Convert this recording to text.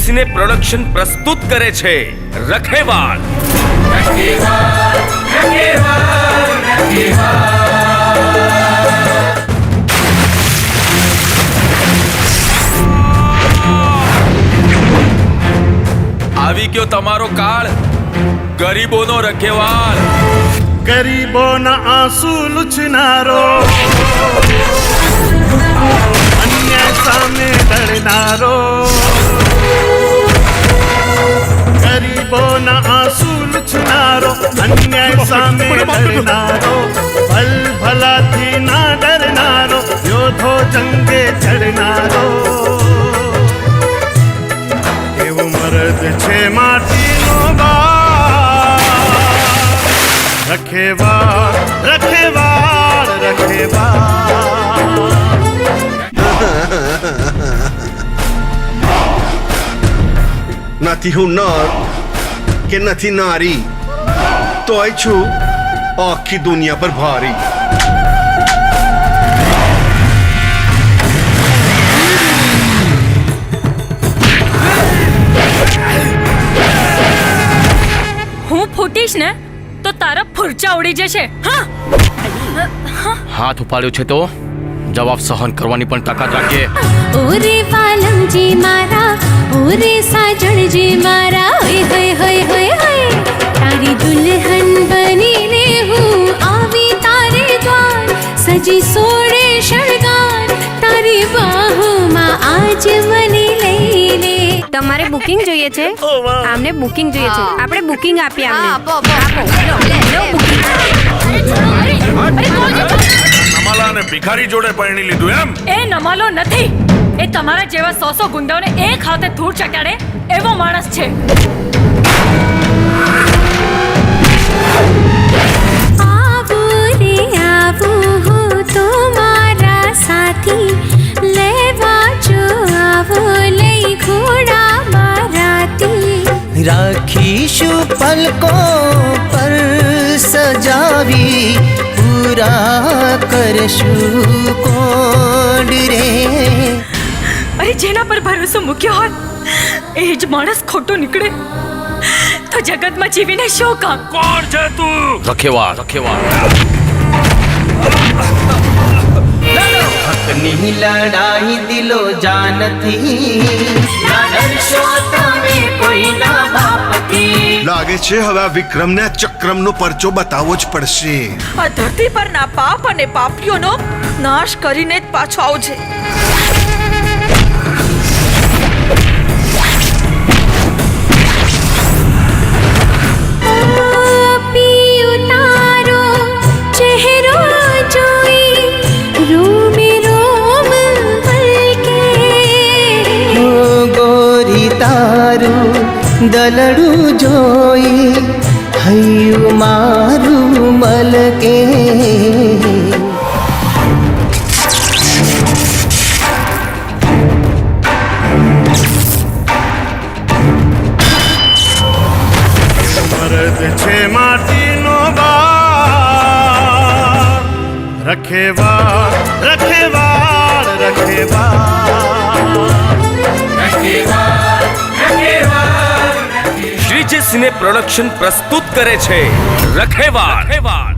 સિને production પ્રસ્તુત કરે છે રખેવાળ. આવી ગયો તમારો કાળ, ગરીબોનો રખેવાળ. ગરીબોના આંસુ લૂછનારો, અન્યાય સામે લડનારો. ગરીબોના આંસુ લૂછનારો, અન્યાય સામે લડનારો. ભલ ભલાથી ના ડરનારો, યોધો જંગે ચડનારો. એવો મરદ છે માટીનો બાપ, રખેવાળ રખેવાળ રખેવાળ. નથી હું નર કે નથી નારી, તોય છું આખી દુનિયા પર ભારી. હું ફૂટીશ ને તો તારા ફૂરચા ઉડી જશે. હાથ ઉપાડ્યો છે તો જવાબ સહન કરવાની પણ તાકાત રાખીએ. ઓરે વાલમજી મારા, ઓરે સાજણજી મારા, હોય હોય હોય હોય હોય. તારી દુલ્હન બનીને હું આવી તારે દ્વાર, સજી સોળે શણગાર, તારી બાહોમાં આજ મને લઈને. તમારે બુકિંગ જોઈએ છે? આમને બુકિંગ જોઈએ છે. આપણે બુકિંગ આપીએ આમને. નમાલાને ભિખારી જોડે પરણી લીધું એમ? એ નમાલો નથી, એ તમારા જેવા 100 ગુંડાઓને એક હાથે ધૂળ ચટાડે એવો માણસ છે. આવો રે આવો હો તો મારા સાથી, લેવા જો આવો લઈ ઘોડા મારાથી. રાખીશું પલકો પર સજાવી, પૂરા કરશું કોડ રે. અરે જેના પર ભરોસો મૂક્યો હોય એ જ માણસ ખોટો નીકળે તો જગતમાં જીવીને શું કામ? કોણ છે તું? રખેવાળ રખેવાળ. હકની લડાઈ દિલો જાનથી, ના ડરશો તમે કોઈના બાપથી. લાગે છે હવે આ વિક્રમને આ ચક્રમનો પરચો બતાવવો જ પડશે. આ ધરતી પરના પાપ અને પાપીઓનો નાશ કરીને જ પાછો આવજે. પીયો તારો ચહેરો જોઈ, રોમે રોમ હલકે. ગોરી તારું દલડું જોઈ, હૈયું મારું મલકે. મરદ છે માટીનો બાપ, રખેવાળ રખેવાળ રખેવાળ. શ્રીજી સિને પ્રોડક્શન પ્રસ્તુત કરે છે રખેવાળ.